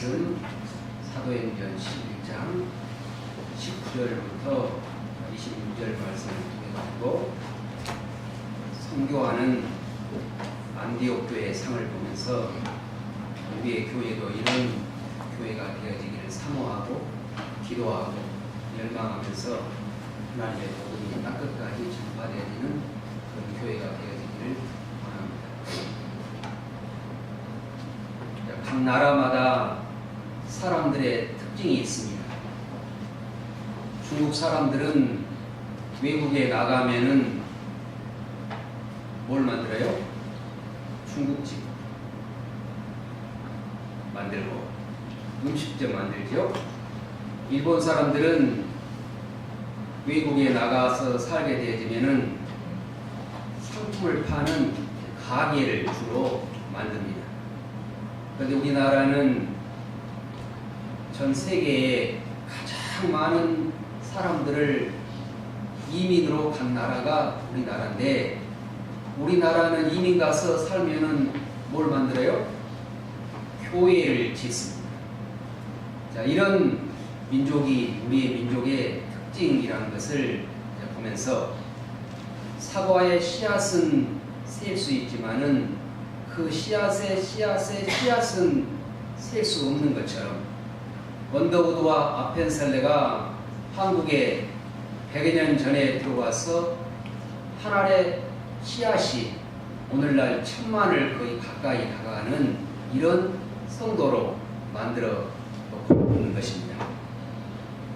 말씀 사도행전 11장 19절부터 26절 말씀을 통해가지고 선교하는 안디옥 교회의 상을 보면서 우리의 교회도 이런 교회가 되어지기를 사모하고 기도하고 열망하면서 하나님의 복음이 땅끝까지 전파되어지는 그런 교회가 되어지기를 바랍니다. 각 나라마다 사람들의 특징이 있습니다. 중국 사람들은 외국에 나가면은 뭘 만들어요? 중국집 만들고 음식점 만들죠. 일본 사람들은 외국에 나가서 살게 되어지면은 상품을 파는 가게를 주로 만듭니다. 그런데 우리나라는 전 세계에 가장 많은 사람들을 이민으로 간 나라가 우리나라인데, 우리나라는 이민 가서 살면은 뭘 만들어요? 교회를 짓습니다. 자, 이런 민족이 우리의 민족의 특징이라는 것을 보면서 사과의 씨앗은 셀 수 있지만은 그 씨앗의 씨앗은 셀 수 없는 것처럼 원더우드와 아펜셀레가 한국에 100여 년 전에 들어와서 한 알의 씨앗이 오늘날 1000만을 거의 가까이 다가가는 이런 성도로 만들어 놓고 있는 것입니다.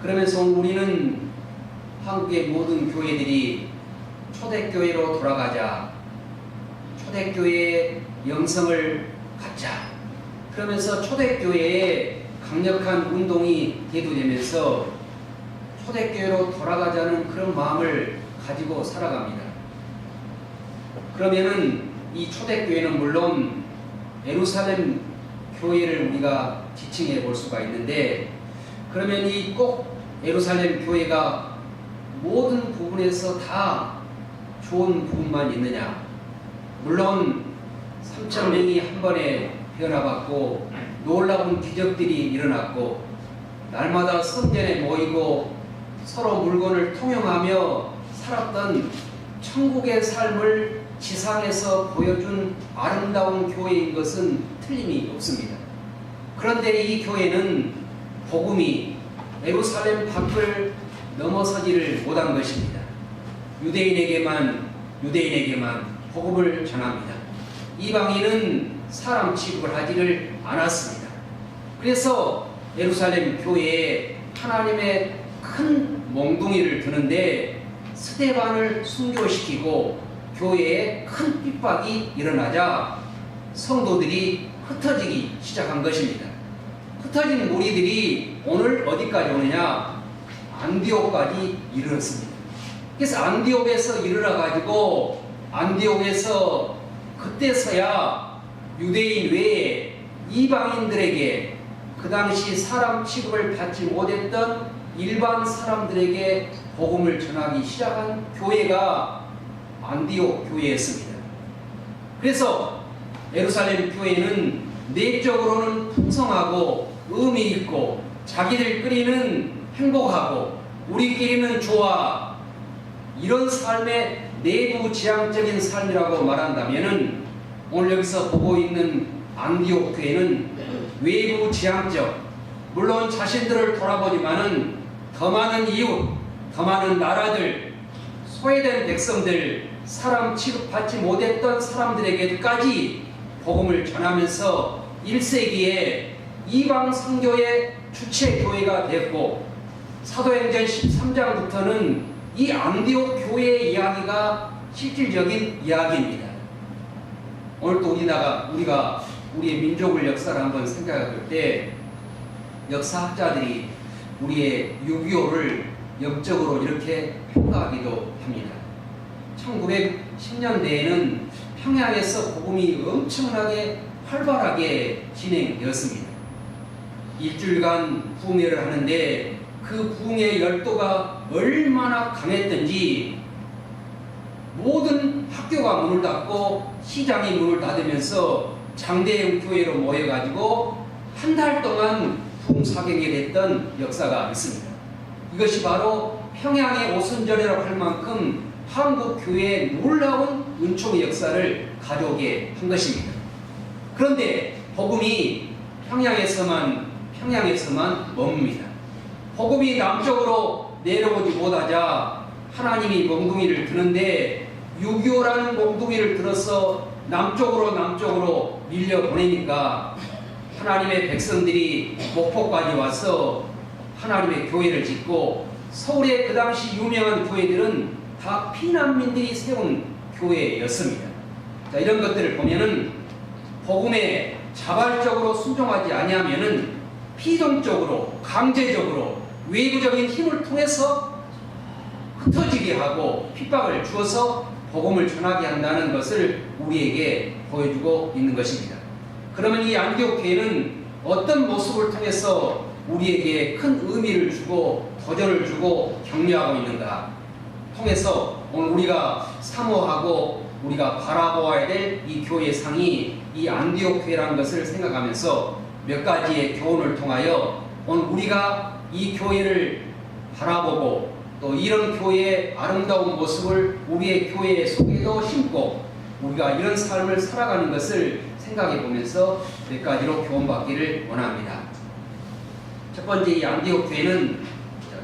그러면서 우리는 한국의 모든 교회들이 초대교회로 돌아가자, 초대교회의 영성을 갖자, 그러면서 초대교회에 강력한 운동이 대두되면서 초대교회로 돌아가자는 그런 마음을 가지고 살아갑니다. 그러면은 이 초대교회는 물론 예루살렘 교회를 우리가 지칭해 볼 수가 있는데, 그러면 이 꼭 예루살렘 교회가 모든 부분에서 다 좋은 부분만 있느냐? 물론 3,000명이 한 번에 변화받고 놀라운 기적들이 일어났고 날마다 성전에 모이고 서로 물건을 통용하며 살았던 천국의 삶을 지상에서 보여준 아름다운 교회인 것은 틀림이 없습니다. 그런데 이 교회는 복음이 예루살렘 밖을 넘어서지를 못한 것입니다. 유대인에게만 복음을 전합니다. 이방인은 사람 취급을 하지를 않았습니다. 그래서 예루살렘 교회에 하나님의 큰 몽둥이를 드는데 스데반을 순교시키고 교회에 큰 핍박이 일어나자 성도들이 흩어지기 시작한 것입니다. 흩어진 무리들이 오늘 어디까지 오느냐? 안디옥까지 이르렀습니다. 그래서 안디옥에서 이르러가지고 안디옥에서 그때서야 유대인 외에 이방인들에게 그 당시 사람 취급을 받지 못했던 일반 사람들에게 복음을 전하기 시작한 교회가 안디옥 교회였습니다. 그래서 예루살렘 교회는 내적으로는 풍성하고 의미 있고 자기들끼리는 행복하고 우리끼리는 좋아, 이런 삶의 내부 지향적인 삶이라고 말한다면은 오늘 여기서 보고 있는 안디옥 교회는 외부 지향적, 물론 자신들을 돌아보지만은 더 많은 이웃, 더 많은 나라들, 소외된 백성들, 사람 취급받지 못했던 사람들에게까지 복음을 전하면서 1세기에 이방 선교의 주체 교회가 됐고, 사도행전 13장부터는 이 안디옥 교회의 이야기가 실질적인 이야기입니다. 오늘 또 우리가 우리의 민족을 역사를 한번 생각해 볼 때 역사학자들이 우리의 6.25를 영적으로 이렇게 평가하기도 합니다. 1910년대에는 평양에서 복음이 엄청나게 활발하게 진행되었습니다. 일주일간 부흥회를 하는데 그 부흥의 열도가 얼마나 강했던지 모든 학교가 문을 닫고 시장이 문을 닫으면서 장대형 교회로 모여가지고 한 달 동안 붕사경이 됐던 역사가 있습니다. 이것이 바로 평양의 오순절이라고 할 만큼 한국 교회의 놀라운 은총의 역사를 가져오게 한 것입니다. 그런데 복음이 평양에서만 머뭅니다. 복음이 남쪽으로 내려오지 못하자 하나님이 몽둥이를 드는데 6.25라는 몽둥이를 들어서 남쪽으로 밀려 보내니까 하나님의 백성들이 목포까지 와서 하나님의 교회를 짓고 서울의 그 당시 유명한 교회들은 다 피난민들이 세운 교회였습니다. 자, 이런 것들을 보면은 복음에 자발적으로 순종하지 아니하면은 피동적으로 강제적으로 외부적인 힘을 통해서 흩어지게 하고 핍박을 주어서 복음을 전하게 한다는 것을 우리에게 보여주고 있는 것입니다. 그러면 이 안디옥 교회는 어떤 모습을 통해서 우리에게 큰 의미를 주고 도전을 주고 격려하고 있는가 통해서 오늘 우리가 사모하고 우리가 바라보아야 될 이 교회의 상이 이 안디옥 교회라는 것을 생각하면서 몇 가지의 교훈을 통하여 오늘 우리가 이 교회를 바라보고 또 이런 교회의 아름다운 모습을 우리의 교회 속에도 심고 우리가 이런 삶을 살아가는 것을 생각해 보면서 몇 가지로 교훈받기를 원합니다. 첫 번째, 이 안디옥 교회는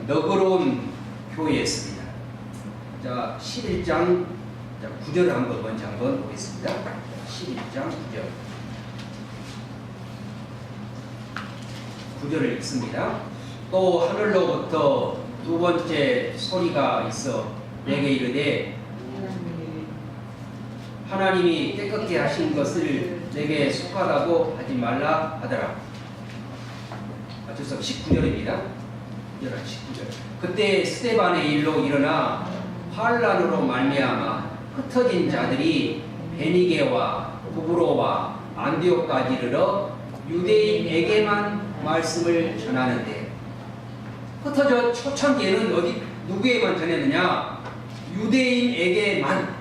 너그러운 교회였습니다. 자, 11장 9절을 먼저 한번 보겠습니다. 11장 9절을 읽습니다. 또 하늘로부터 두 번째 소리가 있어 내게 이르되 하나님이 깨끗게 하신 것을 내게 속하다고 하지 말라 하더라. 죄송합니다. 19절입니다. 19절. 그때 스데반의 일로 일어나 환란으로 말미암아 흩어진 자들이 베니게와 구브로와 안디옥까지 이르러 유대인에게만 말씀을 전하는데, 흩어져 초창기에는 누구에게만 전했느냐? 유대인에게만,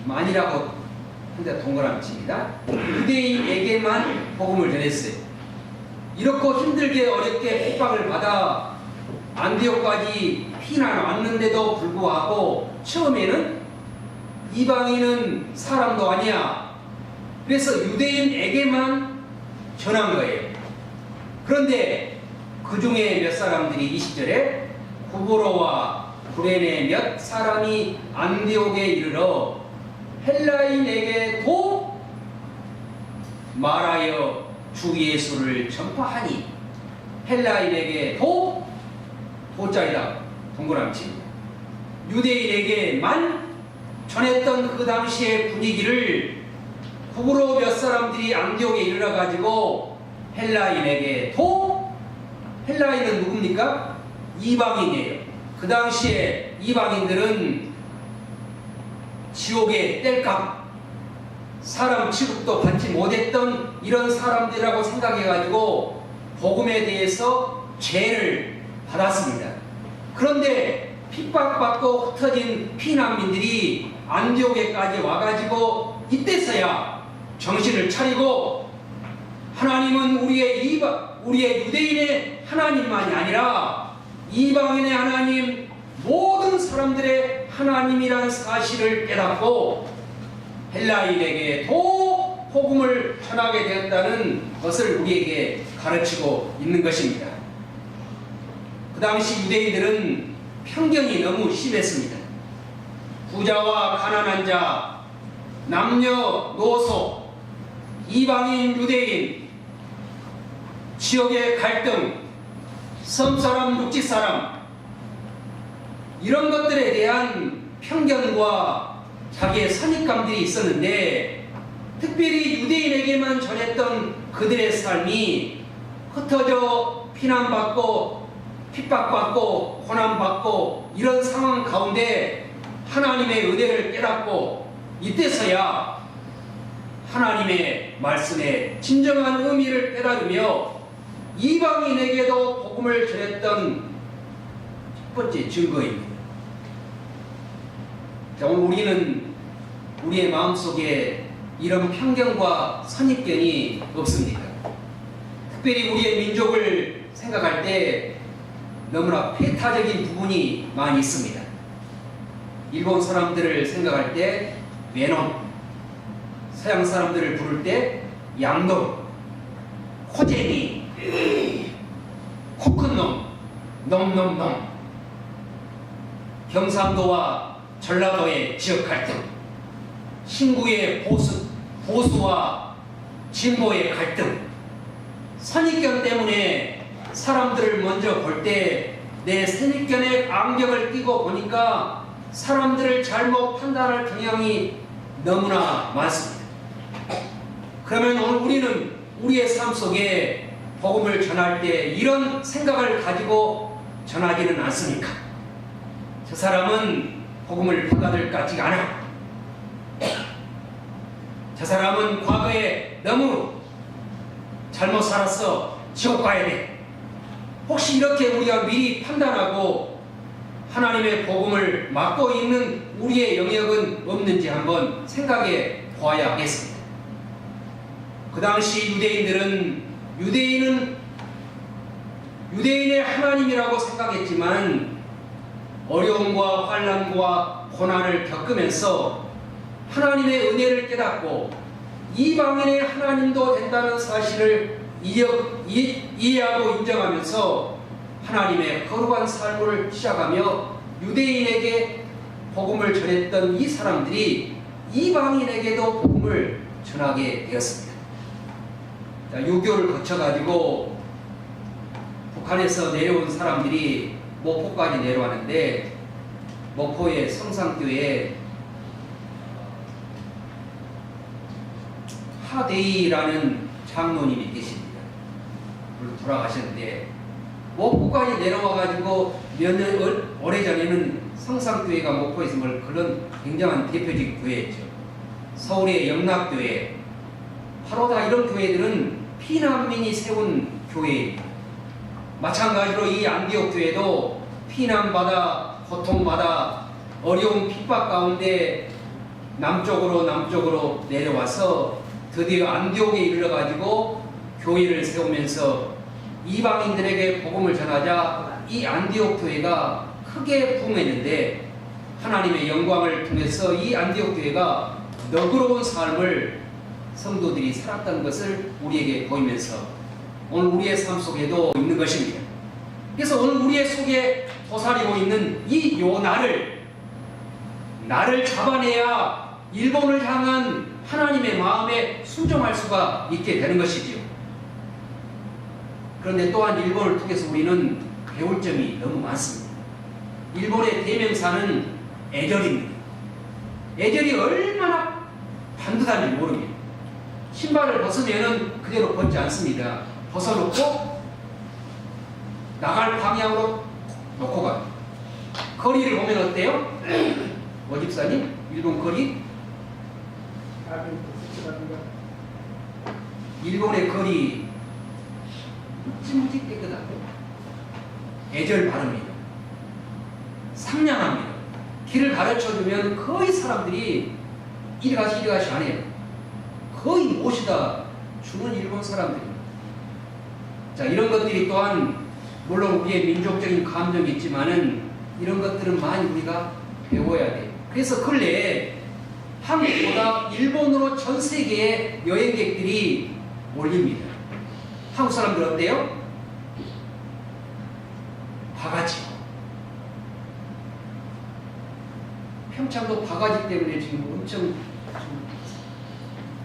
만이라고 혼자 동그라미 칩니다. 유대인에게만 복음을 전했어요. 이렇게 힘들게 어렵게 핍박을 받아 안디옥까지 피난 왔는데도 불구하고 처음에는 이방인은 사람도 아니야. 그래서 유대인에게만 전한 거예요. 그런데 그 중에 몇 사람들이 20절에 구브로와 구레네 몇 사람이 안디옥에 이르러 헬라인에게도 말하여 주 예수를 전파하니, 헬라인에게도 도자이다 동그라미칩니다. 유대인에게만 전했던 그 당시의 분위기를 구브로 몇 사람들이 안디옥에 이르러 가지고 헬라인에게도, 헬라인은 누굽니까? 이방인이에요. 그 당시에 이방인들은 지옥의 땔감, 사람 취급도 받지 못했던 이런 사람들이라고 생각해가지고 복음에 대해서 죄를 받았습니다. 그런데 핍박받고 흩어진 피난민들이 안디옥에까지 와가지고 이때서야 정신을 차리고 하나님은 우리의 유대인의 하나님만이 아니라 이방인의 하나님, 모든 사람들의 하나님이라는 사실을 깨닫고 헬라인에게도 복음을 전하게 되었다는 것을 우리에게 가르치고 있는 것입니다. 그 당시 유대인들은 편견이 너무 심했습니다. 부자와 가난한 자, 남녀노소, 이방인, 유대인, 지역의 갈등, 섬사람, 육지사람, 이런 것들에 대한 편견과 자기의 선입감들이 있었는데, 특별히 유대인에게만 전했던 그들의 삶이 흩어져 피난받고 핍박받고 고난받고 이런 상황 가운데 하나님의 은혜를 깨닫고 이때서야 하나님의 말씀의 진정한 의미를 깨달으며 이방인에게도 복음을 전했던 첫 번째 증거입니다. 자, 오늘 우리는 우리의 마음속에 이런 편견과 선입견이 없습니다. 특별히 우리의 민족을 생각할 때 너무나 폐타적인 부분이 많이 있습니다. 일본 사람들을 생각할 때 외놈, 서양 사람들을 부를 때 양놈, 코제니, 코큰놈, 놈놈놈, 경상도와 전라도의 지역 갈등, 신구의 보수와 진보의 갈등, 선입견 때문에 사람들을 먼저 볼 때 내 선입견의 안경을 끼고 보니까 사람들을 잘못 판단할 경향이 너무나 많습니다. 그러면 오늘 우리는 우리의 삶 속에 복음을 전할 때 이런 생각을 가지고 전하지는 않습니까? 저 사람은 복음을 받아들일 것 같지가 않아. 저 사람은 과거에 너무 잘못 살았어. 지옥 가야 돼. 혹시 이렇게 우리가 미리 판단하고 하나님의 복음을 맡고 있는 우리의 영역은 없는지 한번 생각해 보아야 하겠습니다. 그 당시 유대인은 유대인의 하나님이라고 생각했지만 어려움과 환난과 고난을 겪으면서 하나님의 은혜를 깨닫고 이방인의 하나님도 된다는 사실을 이해하고 인정하면서 하나님의 거룩한 삶을 시작하며 유대인에게 복음을 전했던 이 사람들이 이방인에게도 복음을 전하게 되었습니다. 유교를 거쳐가지고 북한에서 내려온 사람들이 목포까지 내려왔는데 목포의 성산교회에 하대이라는 장로님이 계십니다. 돌아가셨는데 목포까지 내려와가지고 몇 년 오래전에는 성산교회가 목포에서 그런 굉장한 대표적인 교회였죠. 서울의 영락교회, 바로 다 이런 교회들은 피난민이 세운 교회입니다. 마찬가지로 이 안디옥 교회도 피난받아 고통받아 어려운 핍박 가운데 남쪽으로 내려와서 드디어 안디옥에 이르러가지고 교회를 세우면서 이방인들에게 복음을 전하자 이 안디옥 교회가 크게 부흥했는데 하나님의 영광을 통해서 이 안디옥 교회가 너그러운 삶을 성도들이 살았다는 것을 우리에게 보이면서 오늘 우리의 삶 속에도 있는 것입니다. 그래서 오늘 우리의 속에 도사리고 있는 이 나를 잡아내야 일본을 향한 하나님의 마음에 순종할 수가 있게 되는 것이지요. 그런데 또한 일본을 통해서 우리는 배울 점이 너무 많습니다. 일본의 대명사는 애절입니다. 애절이 얼마나 반듯한지 모릅니다. 신발을 벗으면 그대로 벗지 않습니다. 벗어놓고 나갈 방향으로 놓고 갑니다. 거리를 보면 어때요? 모집사님, 일본 거리? 일본의 거리 무지 깨끗하고 애절 바릅니다. 상냥합니다. 길을 가르쳐주면 거의 사람들이 이리 가시 안 해요. 거의 모시다 주는 일본 사람들입니다. 자, 이런 것들이 또한 물론 우리의 민족적인 감정이 있지만은 이런 것들은 많이 우리가 배워야 돼요. 그래서 근래에 한국보다 일본으로 전 세계의 여행객들이 몰립니다. 한국 사람들 어때요? 바가지. 평창도 바가지 때문에 지금 엄청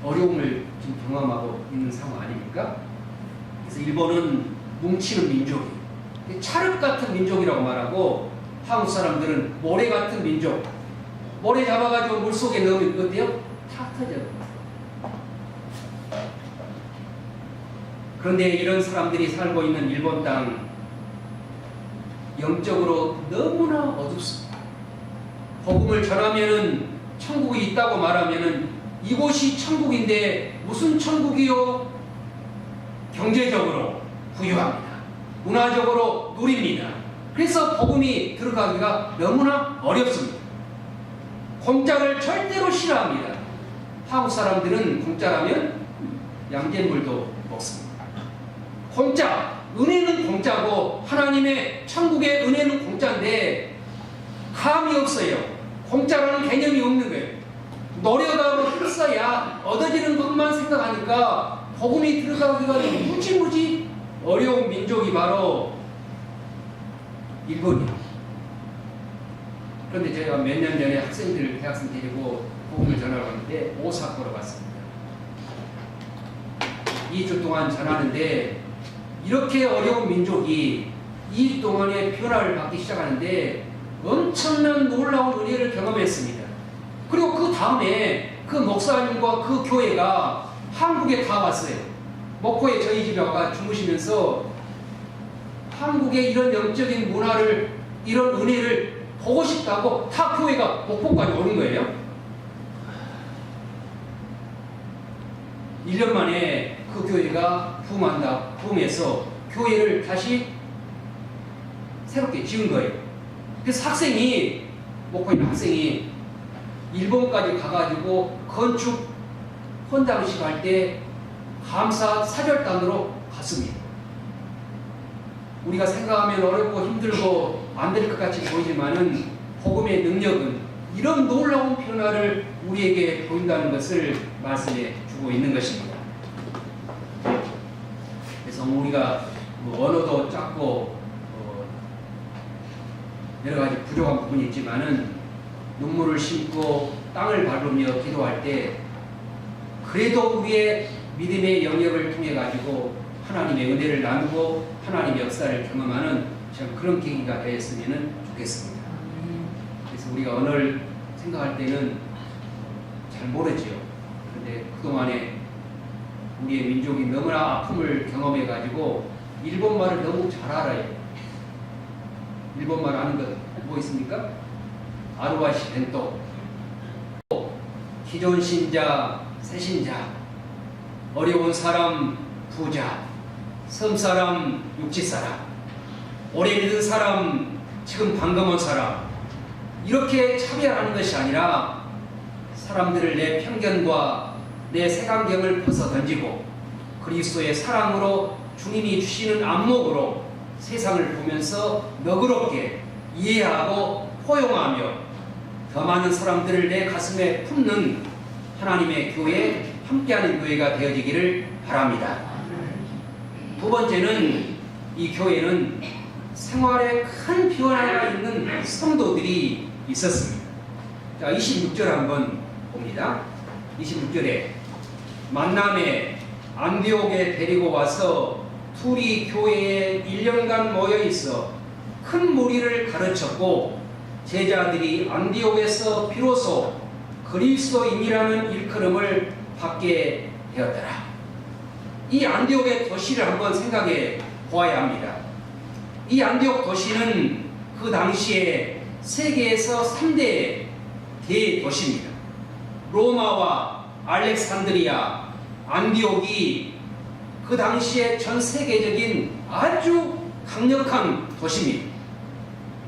어려움을 지금 경험하고 있는 상황 아닙니까? 그래서 일본은 뭉치는 민족이에요. 찰흙 같은 민족이라고 말하고 한국 사람들은 모래 같은 민족. 모래 잡아가지고 물속에 넣으면 어때요? 탁 터져요. 그런데 이런 사람들이 살고 있는 일본 땅 영적으로 너무나 어둡습니다. 복음을 전하면은 천국이 있다고 말하면은 이곳이 천국인데 무슨 천국이요? 경제적으로 부유합니다. 문화적으로 누립니다. 그래서 복음이 들어가기가 너무나 어렵습니다. 공짜를 절대로 싫어합니다. 한국 사람들은 공짜라면 양잿물도 먹습니다. 공짜, 은혜는 공짜고 하나님의 천국의 은혜는 공짜인데 감이 없어요. 공짜라는 개념이 없는 거예요. 노력하고 힘써야 얻어지는 것만 생각하니까 복음이 들어가기가 무지무지 어려운 민족이 바로 일본이에요. 그런데 제가 몇 년 전에 대학생 데리고 복음을 전하러 갔는데 오사카로 갔습니다. 2주 동안 전하는데 이렇게 어려운 민족이 2주 동안에 변화를 받기 시작하는데 엄청난 놀라운 은혜를 경험했습니다. 그리고 그 다음에 그 목사님과 그 교회가 한국에 다 왔어요. 목포에 저희 집에 와가 주무시면서 한국의 이런 영적인 문화를, 이런 은혜를 보고 싶다고 다 교회가 목포까지 오는 거예요. 1년 만에 그 교회가 부흥해서 교회를 다시 새롭게 지은 거예요. 그래서 목포에 있는 학생이 일본까지 가가지고 건축 헌당식 할 때 감사 사절단으로 갔습니다. 우리가 생각하면 어렵고 힘들고 안 될 것 같이 보이지만은 복음의 능력은 이런 놀라운 변화를 우리에게 보인다는 것을 말씀해 주고 있는 것입니다. 그래서 우리가 언어도 작고 여러 가지 부족한 부분이 있지만은 눈물을 심고 땅을 밟으며 기도할 때 그래도 우리의 믿음의 영역을 통해 가지고 하나님의 은혜를 나누고 하나님의 역사를 경험하는 참 그런 계기가 되었으면 좋겠습니다. 그래서 우리가 언어를 생각할 때는 잘 모르지요. 그런데 그동안에 우리의 민족이 너무나 아픔을 경험해 가지고 일본말을 너무 잘 알아요. 일본말 아는 것 뭐 있습니까? 아루바시 벤토, 기존 신자, 새 신자, 어려운 사람, 부자, 섬 사람, 육지 사람, 오래 믿은 사람, 지금 방금 온 사람, 이렇게 차별하는 것이 아니라 사람들을 내 편견과 내 색안경을 벗어 던지고 그리스도의 사랑으로 주님이 주시는 안목으로 세상을 보면서 너그럽게 이해하고 포용하며 더 많은 사람들을 내 가슴에 품는 하나님의 교회, 함께하는 교회가 되어지기를 바랍니다. 두 번째는 이 교회는 생활에 큰 변화가 있는 성도들이 있었습니다. 자, 26절 한번 봅니다. 26절에 만남에 안디옥에 데리고 와서 둘이 교회에 1년간 모여 있어 큰 무리를 가르쳤고 제자들이 안디옥에서 비로소 그리스도인이라는 일컬음을 받게 되었더라. 이 안디옥의 도시를 한번 생각해 보아야 합니다. 이 안디옥 도시는 그 당시에 세계에서 3대 대도시입니다. 로마와 알렉산드리아, 안디옥이 그 당시에 전 세계적인 아주 강력한 도시입니다.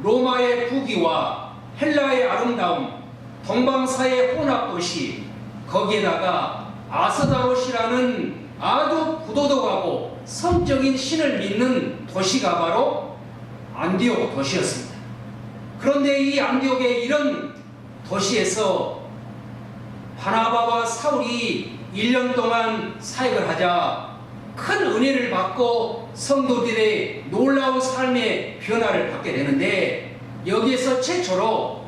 로마의 부귀와 헬라의 아름다움, 동방사의 혼합도시, 거기에다가 아스다롯이라는 아주 부도덕하고 성적인 신을 믿는 도시가 바로 안디옥 도시였습니다. 그런데 이 안디옥의 이런 도시에서 바나바와 사울이 1년 동안 사역을 하자 큰 은혜를 받고 성도들의 놀라운 삶의 변화를 받게 되는데 여기에서 최초로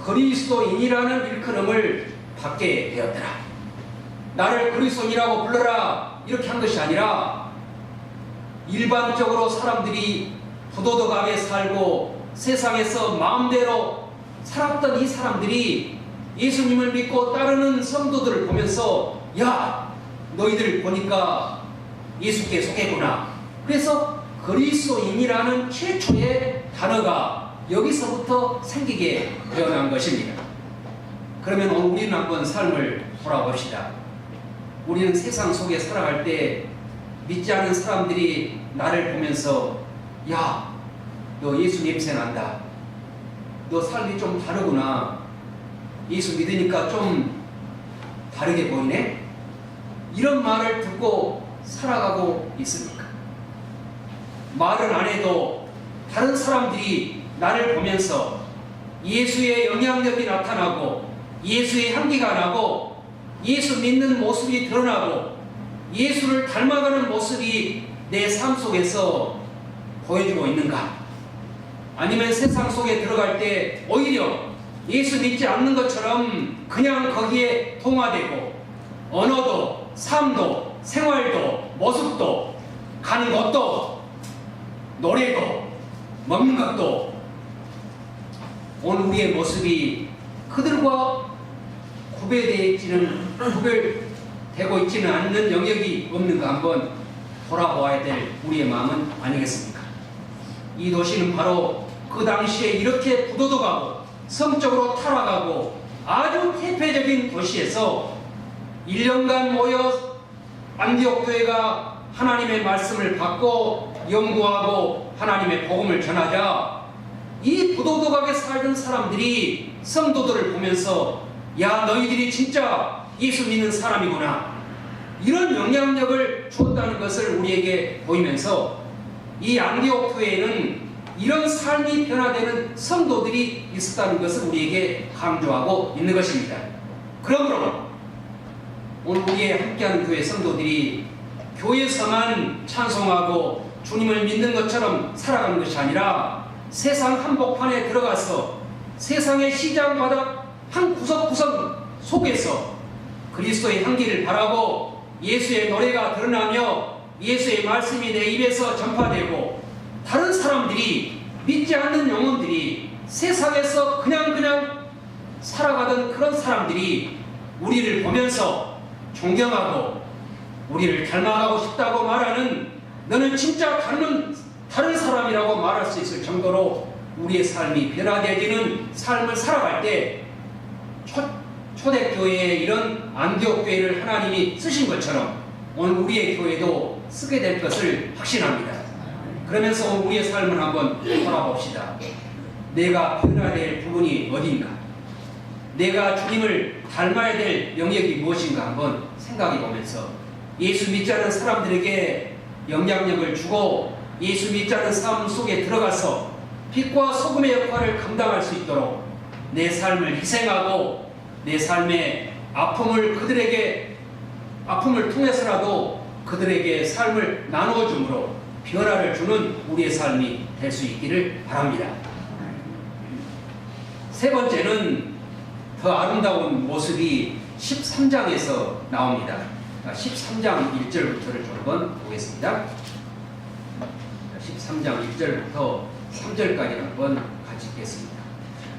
그리스도인이라는 일컬음을 받게 되었더라. 나를 그리스도인이라고 불러라 이렇게 한 것이 아니라 일반적으로 사람들이 부도덕하게 살고 세상에서 마음대로 살았던 이 사람들이 예수님을 믿고 따르는 성도들을 보면서 야, 너희들 보니까 예수께 속했구나. 그래서 그리스도인이라는 최초의 단어가 여기서부터 생기게 되어난 것입니다. 그러면 오늘 우리는 한번 삶을 돌아봅시다. 우리는 세상 속에 살아갈 때 믿지 않는 사람들이 나를 보면서 야, 너 예수 냄새 난다. 너 삶이 좀 다르구나. 예수 믿으니까 좀 다르게 보이네. 이런 말을 듣고 살아가고 있습니까? 말은 안 해도 다른 사람들이 나를 보면서 예수의 영향력이 나타나고 예수의 향기가 나고 예수 믿는 모습이 드러나고 예수를 닮아가는 모습이 내 삶 속에서 보여주고 있는가? 아니면 세상 속에 들어갈 때 오히려 예수 믿지 않는 것처럼 그냥 거기에 동화되고 언어도 삶도 생활도 모습도 가는 것도 노래도 먹는 것도 오늘 우리의 모습이 그들과 구별되고 있지는 않는 영역이 없는가 한번 돌아보아야 될 우리의 마음은 아니겠습니까? 이 도시는 바로 그 당시에 이렇게 부도덕하고 성적으로 타락하고 아주 태폐적인 도시에서 1년간 모여 안디옥 교회가 하나님의 말씀을 받고 연구하고 하나님의 복음을 전하자 이 부도덕하게 살던 사람들이 성도들을 보면서 야 너희들이 진짜 예수 믿는 사람이구나 이런 영향력을 주었다는 것을 우리에게 보이면서 이 안디옥 교회에는 이런 삶이 변화되는 성도들이 있었다는 것을 우리에게 강조하고 있는 것입니다. 그러므로 오늘 우리의 함께하는 교회 성도들이 교회에서만 찬송하고 주님을 믿는 것처럼 살아가는 것이 아니라 세상 한복판에 들어가서 세상의 시장 바닥 한 구석구석 속에서 그리스도의 향기를 바라고 예수의 노래가 드러나며 예수의 말씀이 내 입에서 전파되고 다른 사람들이 믿지 않는 영혼들이 세상에서 그냥 살아가던 그런 사람들이 우리를 보면서 존경하고 우리를 닮아가고 싶다고 말하는 너는 진짜 다른 사람이라고 말할 수 있을 정도로 우리의 삶이 변화되어지는 삶을 살아갈 때 초대교회에 이런 안디옥 교회를 하나님이 쓰신 것처럼 오늘 우리의 교회도 쓰게 될 것을 확신합니다. 그러면서 오늘 우리의 삶을 한번 돌아봅시다. 내가 변화될 부분이 어디인가? 내가 주님을 닮아야 될 영역이 무엇인가 한번 생각해 보면서 예수 믿지 않은 사람들에게 영향력을 주고 예수 믿지 않은 삶 속에 들어가서 빛과 소금의 역할을 감당할 수 있도록 내 삶을 희생하고 내 삶의 아픔을 통해서라도 그들에게 삶을 나누어 주므로 변화를 주는 우리의 삶이 될 수 있기를 바랍니다. 세 번째는 더 아름다운 모습이 13장에서 나옵니다. 13장 1절부터를 좀 한번 보겠습니다. 13장 1절부터 3절까지 한번 같이 읽겠습니다.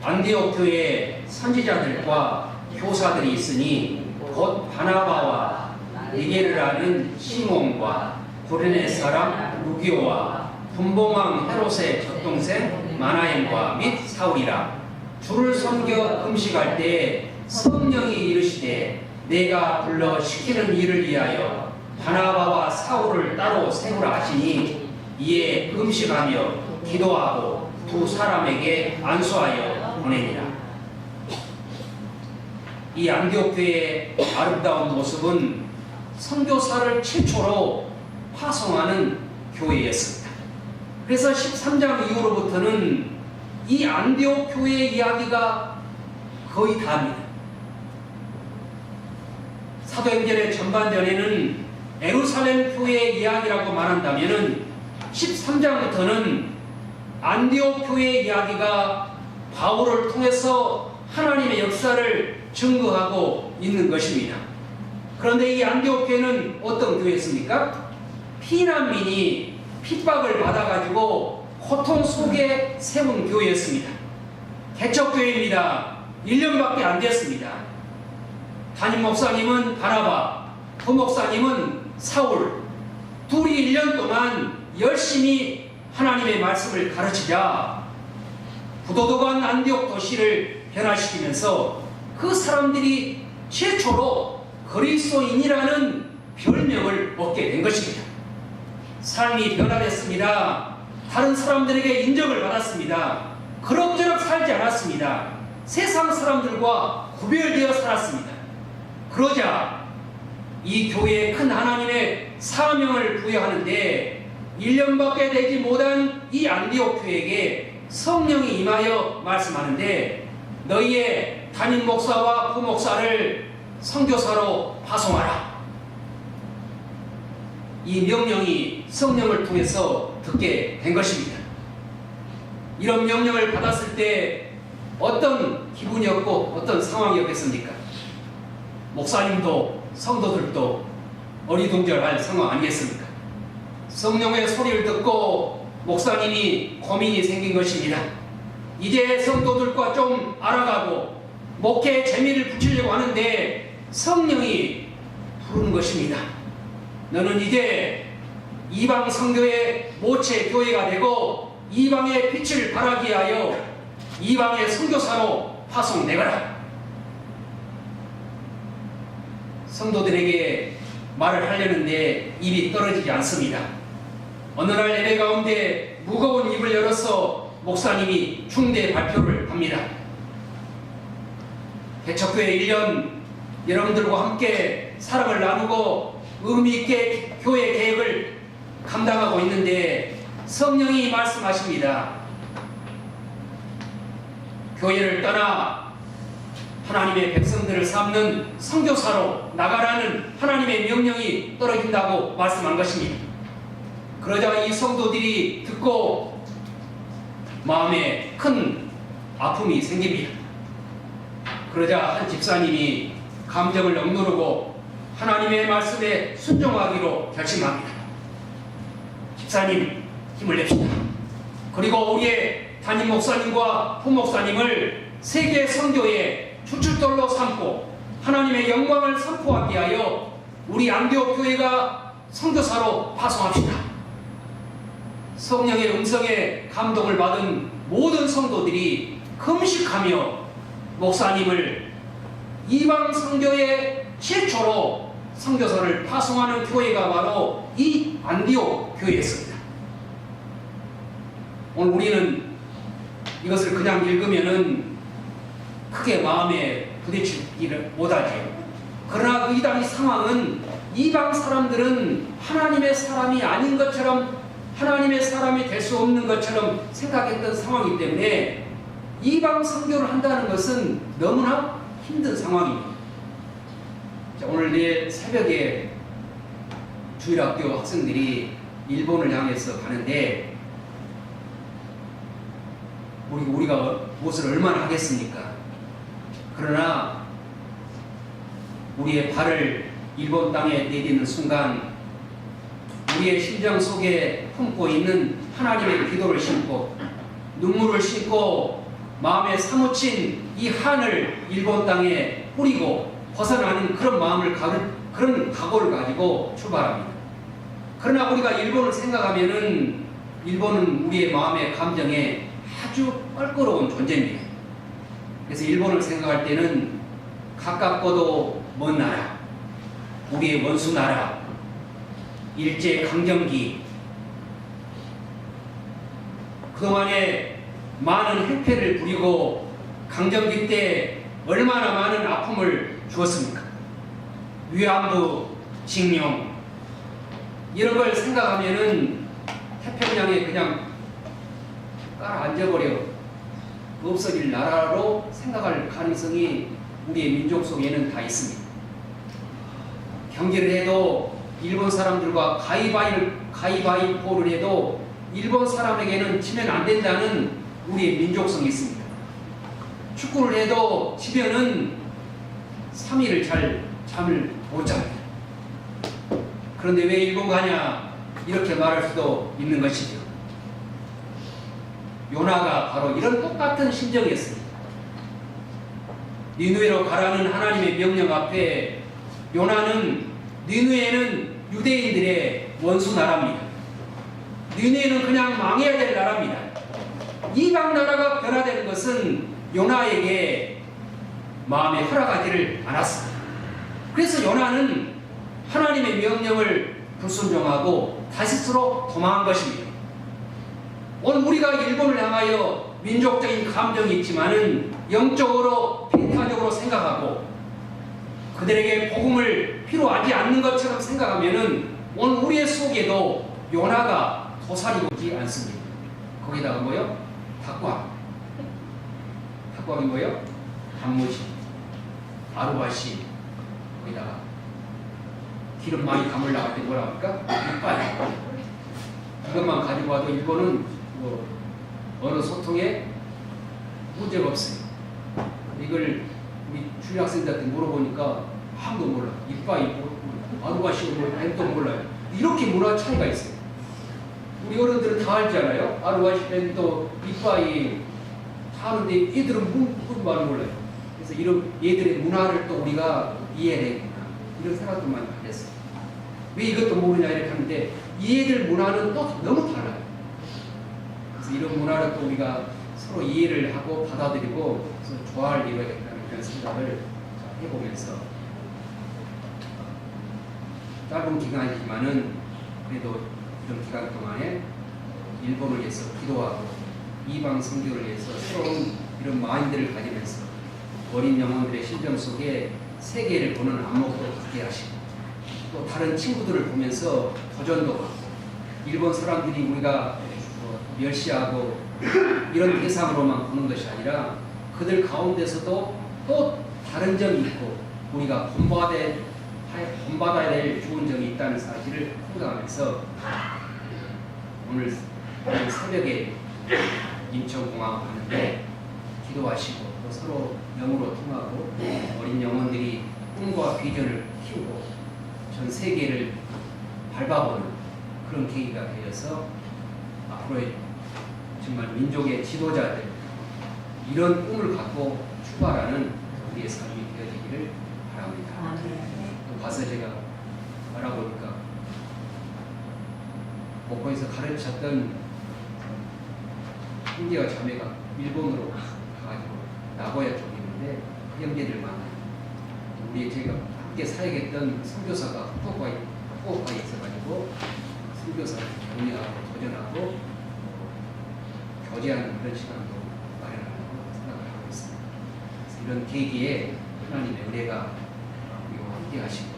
안디옥 교회에 선지자들과 교사들이 있으니 곧 바나바와 니게르라는 시몬과 고레네 사람 루기오와 분봉왕 헤롯의 젖동생 마나엠과 및 사울이라. 주를 섬겨 금식할 때 성령이 이르시되 내가 불러 시키는 일을 위하여 바나바와 사울을 따로 세우라 하시니 이에 금식하며 기도하고 두 사람에게 안수하여 보내니라. 이 안디옥 교회의 아름다운 모습은 선교사를 최초로 파송하는 교회였습니다. 그래서 13장 이후로부터는 이 안디옥 교회의 이야기가 거의 다입니다. 사도행전의 전반전에는 예루살렘 교회의 이야기라고 말한다면 13장부터는 안디옥 교회의 이야기가 바울을 통해서 하나님의 역사를 증거하고 있는 것입니다. 그런데 이 안디옥 교회는 어떤 교회였습니까? 피난민이 핍박을 받아가지고 고통 속에 세운 교회였습니다. 개척교회입니다. 1년밖에 안 됐습니다. 담임 목사님은 바나바, 부목사님은 사울, 둘이 1년 동안 열심히 하나님의 말씀을 가르치자 부도덕한 안디옥 도시를 변화시키면서 그 사람들이 최초로 그리스도인이라는 별명을 얻게 된 것입니다. 삶이 변화됐습니다. 다른 사람들에게 인정을 받았습니다. 그럭저럭 살지 않았습니다. 세상 사람들과 구별되어 살았습니다. 그러자 이 교회에 큰 하나님의 사명을 부여하는데 1년밖에 되지 못한 이 안디옥 교회에게 성령이 임하여 말씀하는데 너희의 담임 목사와 부목사를 선교사로 파송하라. 이 명령이 성령을 통해서 듣게 된 것입니다. 이런 명령을 받았을 때 어떤 기분이었고 어떤 상황이었겠습니까? 목사님도 성도들도 어리둥절할 상황 아니겠습니까? 성령의 소리를 듣고 목사님이 고민이 생긴 것입니다. 이제 성도들과 좀 알아가고 목회에 재미를 붙이려고 하는데 성령이 부르는 것입니다. 너는 이제 이방 선교의 모체 교회가 되고 이방의 빛을 발하게 하여 이방의 선교사로 파송되거라. 성도들에게 말을 하려는데 입이 떨어지지 않습니다. 어느 날 예배 가운데 무거운 입을 열어서 목사님이 중대 발표를 합니다. 개척교회 1년 여러분들과 함께 사랑을 나누고 의미있게 교회 계획을 감당하고 있는데 성령이 말씀하십니다. 교회를 떠나 하나님의 백성들을 삼는 선교사로 나가라는 하나님의 명령이 떨어진다고 말씀한 것입니다. 그러자 이 성도들이 듣고 마음에 큰 아픔이 생깁니다. 그러자 한 집사님이 감정을 억누르고 하나님의 말씀에 순종하기로 결심합니다. 집사님, 힘을 냅시다. 그리고 우리의 담임 목사님과 부목사님을 세계 선교의 주춧돌로 삼고 하나님의 영광을 선포하기 위하여 우리 안디옥 교회가 선교사로 파송합시다. 성령의 음성에 감동을 받은 모든 성도들이 금식하며 목사님을 이방 선교의 최초로 선교사를 파송하는 교회가 바로 이 안디옥 교회였습니다. 오늘 우리는 이것을 그냥 읽으면은 크게 마음에 부딪히기를 못하죠. 그러나 이 당시 상황은 이방 사람들은 하나님의 사람이 아닌 것처럼 하나님의 사람이 될 수 없는 것처럼 생각했던 상황이기 때문에 이방 선교를 한다는 것은 너무나 힘든 상황입니다. 자, 오늘 내일 새벽에 주일학교 학생들이 일본을 향해서 가는데 우리가 무엇을 얼마나 하겠습니까? 그러나 우리의 발을 일본 땅에 내딛는 순간 우리의 심정 속에 품고 있는 하나님의 기도를 심고 눈물을 싣고 마음에 사무친 이 한을 일본 땅에 뿌리고 벗어나는 그런 마음을 그런 각오를 가지고 출발합니다. 그러나 우리가 일본을 생각하면은 일본은 우리의 마음의 감정에 아주 껄끄러운 존재입니다. 그래서 일본을 생각할 때는 가깝고도 먼 나라, 우리의 원수 나라, 일제 강점기, 그동안에 많은 행패를 부리고 강점기 때 얼마나 많은 아픔을 주었습니까? 위안부, 징용 이런 걸 생각하면은 태평양에 그냥 깔아앉아버려 없어질 나라로 생각할 가능성이 우리의 민족 속에는 다 있습니다. 경기를 해도 일본 사람들과 가위바위보를 해도 일본 사람에게는 지면 안 된다는 우리의 민족성이 있습니다. 축구를 해도 지면은 3일을 잠을 못 잡니다. 그런데 왜 일본 가냐 이렇게 말할 수도 있는 것이죠. 요나가 바로 이런 똑같은 심정이었습니다. 니누에로 가라는 하나님의 명령 앞에 요나는 니누에는 유대인들의 원수 나라입니다. 니누에는 그냥 망해야 될 나라입니다. 이방 나라가 변화되는 것은 요나에게 마음에 허락하지를 않았습니다. 그래서 요나는 하나님의 명령을 불순종하고 다시스로 도망한 것입니다. 오늘 우리가 일본을 향하여 민족적인 감정이 있지만은 영적으로 배타적으로 생각하고 그들에게 복음을 필요하지 않는 것처럼 생각하면은 오늘 우리의 속에도 요나가 고사리고 있지 않습니다. 거기다가 뭐요? 닭광. 닭광이 뭐요? 단무지, 아루바시, 거기다가 기름 많이 감으려고 할 때 뭐라 할까? 이빨. 이것만 가지고 와도 일본은 뭐 어느 소통에 문제가 없어요. 이걸 우리 주일 학생들한테 물어보니까 아무도 몰라. 이빨이 뭐, 아루바시 뭐, 벤또 몰라요. 이렇게 문화 차이가 있어요. 우리 어른들은 다 알잖아요. 아루바시, 벤또, 이빨이 다 아는데 얘들은 무슨 말을 몰라요. 그래서 이런 얘들의 문화를 또 우리가 이해해야 되겠구나. 이런 생각도 많이 했어요. 왜 이것도 모르냐 이렇게 하는데 얘들 문화는 또 너무 달라요. 그래서 이런 문화를 또 우리가 서로 이해를 하고 받아들이고 조화를 이루어야겠다는 그런 생각을 해보면서 짧은 기간이지만은 그래도 이런 기간 동안에 일본을 위해서 기도하고 이방 선교를 위해서 새로운 이런 마인드를 가지면서 어린 영혼들의 심정 속에 세계를 보는 안목도 갖게 하시고 또 다른 친구들을 보면서 도전도 갖고 일본 사람들이 우리가 멸시하고 이런 대상으로만 보는 것이 아니라 그들 가운데서도 또 다른 점이 있고 우리가 본받아야 될 좋은 점이 있다는 사실을 생각하면서 오늘 새벽에 인천공항 가는데 기도하시고 또 서로 영으로 통하고 어린 영혼들이 꿈과 비전을 키우고 전 세계를 밟아보는 그런 계기가 되어서 앞으로의 정말 민족의 지도자들 이런 꿈을 갖고 출발하는 우리의 삶이 되어지기를 바랍니다. 또 가서 제가 알아보니까 목포에서 가르쳤던 형제와 자매가 일본으로 가가지고 나고야 쪽에 있는데 그 형제들 만나요. 우리 제가 함께 사역했던 선교사가 후쿠오카에 있어가지고 선교사를 격려하고 도전하고 교제하는 그런 시간도 마련하려고 생각을 하고 있습니다. 그래서 이런 계기에 하나님의 은혜가 우리와 함께 하시고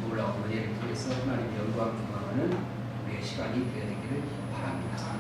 놀라운 은혜를 통해서 하나님의 영광 경험하는 우리의 시간이 되어지기를 바랍니다.